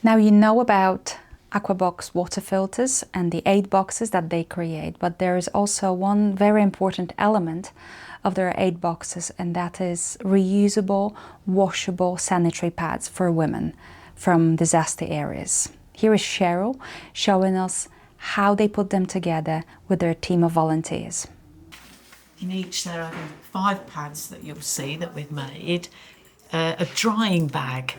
Now you know about Aquabox water filters and the 8 boxes that they create, but there is also one very important element of their 8 boxes, and that is reusable, washable sanitary pads for women from disaster areas. Here is Cheryl showing us how they put them together with their team of volunteers. In each there are 5 pads that you'll see that we've made, a drying bag,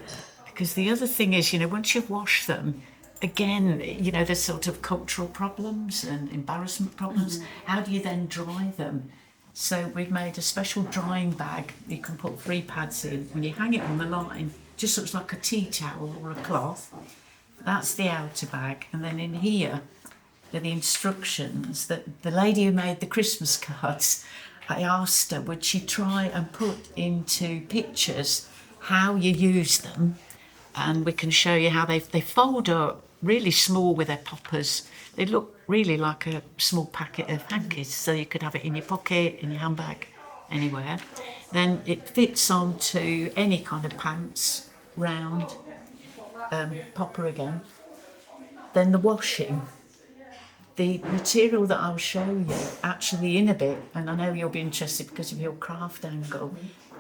because the other thing is, once you've washed them, again, there's sort of cultural problems and embarrassment problems. How do you then dry them? So we've made a special drying bag. You can put 3 pads in. When you hang it on the line, just looks like a tea towel or a cloth. That's the outer bag. And then in here are the instructions that the lady who made the Christmas cards, I asked her, would she try and put into pictures how you use them? And we can show you how they fold up really small with their poppers. They look really like a small packet of hankies, so you could have it in your pocket, in your handbag, anywhere. Then it fits onto any kind of pants, round, popper again. Then the washing. The material that I'll show you actually in a bit, and I know you'll be interested because of your craft angle,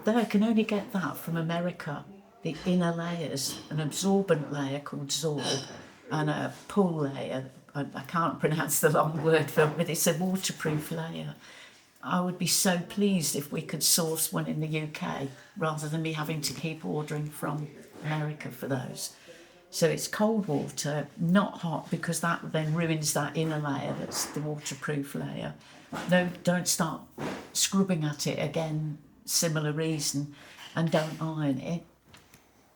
I can only get that from America. The inner layers, an absorbent layer called Zorb and a pull layer. I can't pronounce the long word for it, but it's a waterproof layer. I would be so pleased if we could source one in the UK rather than me having to keep ordering from America for those. So it's cold water, not hot, because that then ruins that inner layer, that's the waterproof layer. No, don't start scrubbing at it again, similar reason, and don't iron it.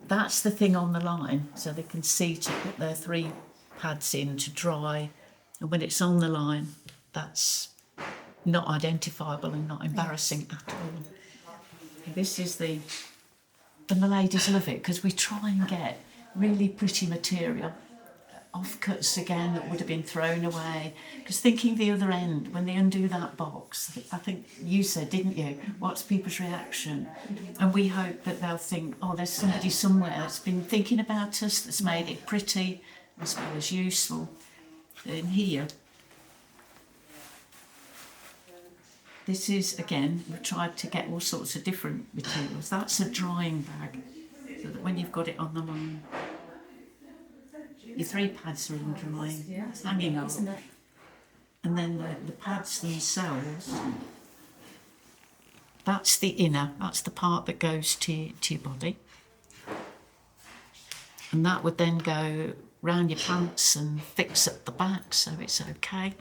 That's the thing on the line, so they can see to put their 3 pads in to dry, and when it's on the line, that's not identifiable and not embarrassing at all. This is and the ladies love it because we try and get really pretty material, offcuts again that would have been thrown away. Because thinking the other end, when they undo that box, I think you said, didn't you, what's people's reaction? And we hope that they'll think, oh, there's somebody somewhere that's been thinking about us, that's made it pretty as well as useful. In here, this is, again, we've tried to get all sorts of different materials. That's a drying bag, so that when you've got it on the line, your 3 pads are in drying, hanging up. And then the pads themselves, that's the inner, that's the part that goes to your body. And that would then go round your pants and fix at the back so it's okay.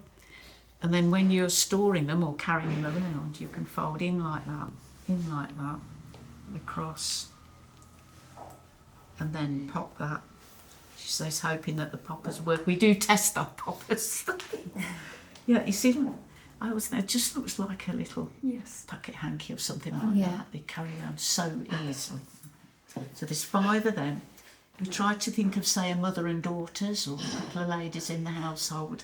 And then when you're storing them or carrying them around, you can fold in like that, across, and then pop that. She says, hoping that the poppers work. We do test our poppers. Yeah, you see, I always think it just looks like a little pocket hanky or something like that. They carry around so easily. So there's 5 of them. We tried to think of, say, a mother and daughters or a couple of ladies in the household,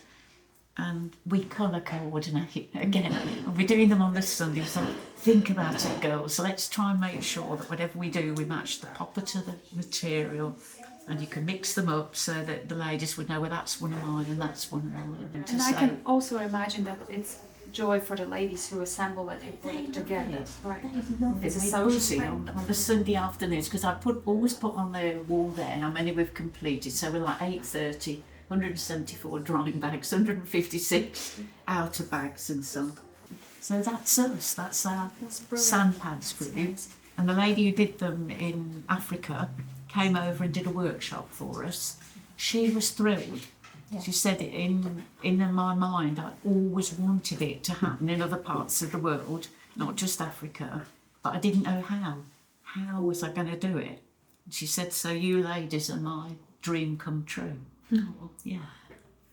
and we colour coordinate again. And we're doing them on this Sunday, so think about it, girls. Let's try and make sure that whatever we do, we match the popper to the material, and you can mix them up so that the ladies would know, well, that's one of mine and that's one of mine. And I can also imagine that it's joy for the ladies who assemble it and put it together. Right. It's a social on the Sunday afternoons, because I always put on the wall there how many we've completed. So we're like 830, 174 drying bags, 156 outer bags and so on. So that's us, that's our sand pads group. And the lady who did them in Africa came over and did a workshop for us. She was thrilled. Yeah. She said, in my mind, I always wanted it to happen in other parts of the world, not just Africa, but I didn't know how. How was I going to do it? She said, so you ladies are my dream come true. Yeah.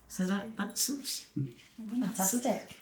So that's us. Fantastic.